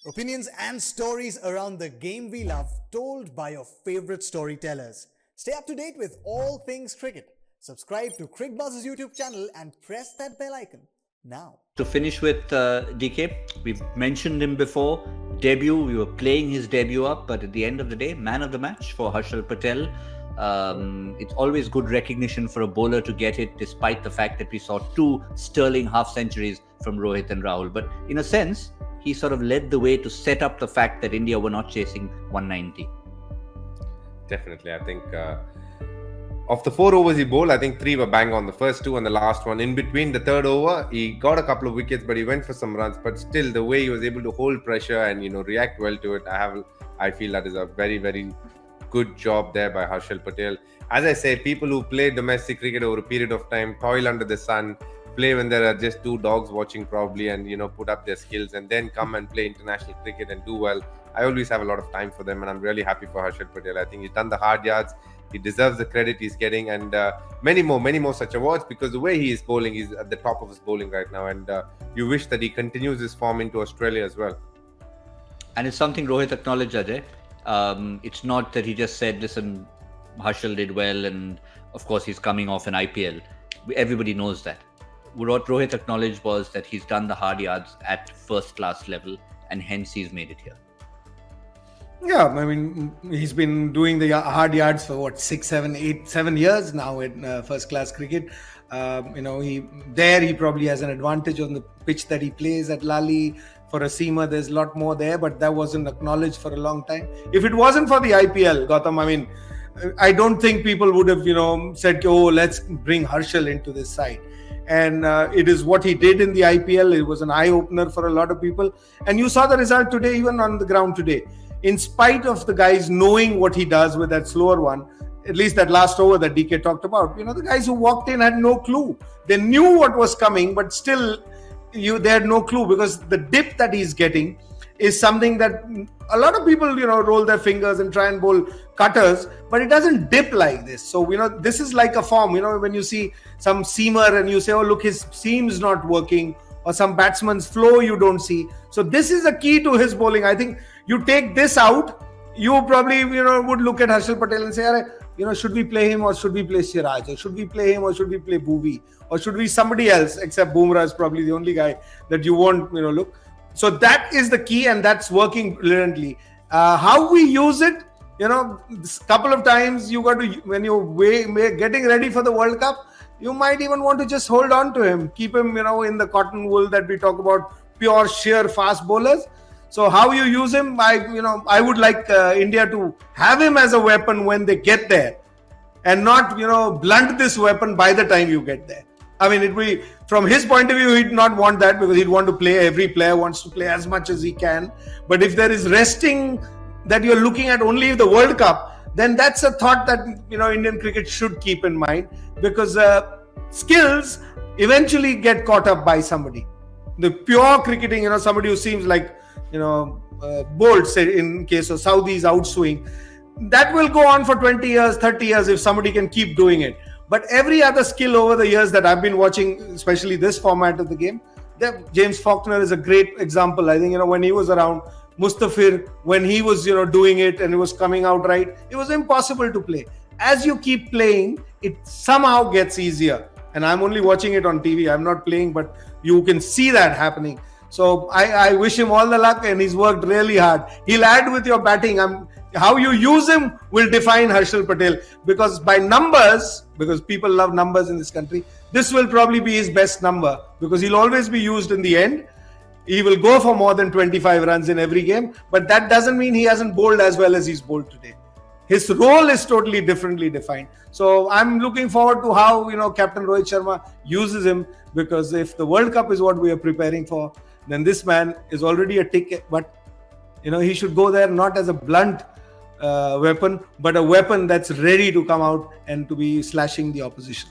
Opinions and stories around the game we love, told by your favorite storytellers. Stay up to date with all things cricket. Subscribe to Cricbuzz's YouTube channel and press that bell icon now. To finish with DK, we've mentioned him before. Debut, we were playing his debut up, but at the end of the day, man of the match for Harshal Patel. It's always good recognition for a bowler to get it, despite the fact that we saw two sterling half centuries from Rohit and Rahul. But in a sense, he sort of led the way to set up the fact that India were not chasing 190. Definitely. I think of the 4 overs he bowled, I think 3 were bang on. The first 2 and the last one. In between the third over, he got a couple of wickets, but he went for some runs. But still, the way he was able to hold pressure and react well to it, I feel that is a very, very good job there by Harshal Patel. As I say, people who play domestic cricket over a period of time, toil under the sun, play when there are just 2 dogs watching probably, and put up their skills, and then come and play international cricket and do well. I always have a lot of time for them, and I'm really happy for Harshal Patel. I think he's done the hard yards. He deserves the credit he's getting, and many more such awards, because the way he is bowling, he's at the top of his bowling right now, and you wish that he continues his form into Australia as well. And it's something Rohit acknowledged, Ajay. It's not that he just said, listen, Harshal did well, and of course he's coming off an IPL. Everybody knows that. What Rohit acknowledged was that he's done the hard yards at first class level, and hence he's made it here. Yeah, I mean, he's been doing the hard yards for 7 years now in first class cricket. He probably has an advantage on the pitch that he plays at Lali. For a seamer, there's a lot more there, but that wasn't acknowledged for a long time. If it wasn't for the IPL, Gautam, I mean, I don't think people would have, said, oh, let's bring Harshal into this side. And it is what he did in the IPL. It was an eye-opener for a lot of people. And you saw the result today, even on the ground today. In spite of the guys knowing what he does with that slower one, at least that last over that DK talked about, the guys who walked in had no clue. They knew what was coming, but still, they had no clue, because the dip that he's getting is something that a lot of people, roll their fingers and try and bowl cutters, but it doesn't dip like this. So, this is like a form, when you see some seamer and you say, oh, look, his seam's not working, or some batsman's flow you don't see. So this is a key to his bowling. I think you take this out, you probably, would look at Harshal Patel and say, should we play him or should we play Siraj? Or should we play him or should we play Bhuvi? Or should we somebody else, except Bumrah is probably the only guy that you won't, look. So that is the key, and that's working brilliantly. How we use it, this couple of times you got to, when you're getting ready for the World Cup, you might even want to just hold on to him, keep him, in the cotton wool that we talk about, pure, sheer, fast bowlers. So how you use him, I would like India to have him as a weapon when they get there, and not, blunt this weapon by the time you get there. I mean, it will, from his point of view, he'd not want that, because he'd want to play. Every player wants to play as much as he can. But if there is resting that you're looking at only the World Cup, then that's a thought that, Indian cricket should keep in mind, because skills eventually get caught up by somebody. The pure cricketing, somebody who seems like, bold, say in case of Saudi's outswing, that will go on for 20 years, 30 years if somebody can keep doing it. But every other skill over the years that I've been watching, especially this format of the game, James Faulkner is a great example. I think, when he was around, Mustafir, when he was, doing it and it was coming out right, it was impossible to play. As you keep playing, it somehow gets easier. And I'm only watching it on TV. I'm not playing, but you can see that happening. So I wish him all the luck, and he's worked really hard. He'll add with your batting. How you use him will define Harshal Patel, because by numbers, because people love numbers in this country, this will probably be his best number, because he'll always be used in the end. He will go for more than 25 runs in every game, but that doesn't mean he hasn't bowled as well as he's bowled today. His role is totally differently defined. So I'm looking forward to how, Captain Rohit Sharma uses him, because if the World Cup is what we are preparing for, then this man is already a tick. But, he should go there not as a blunt weapon, but a weapon that's ready to come out and to be slashing the opposition.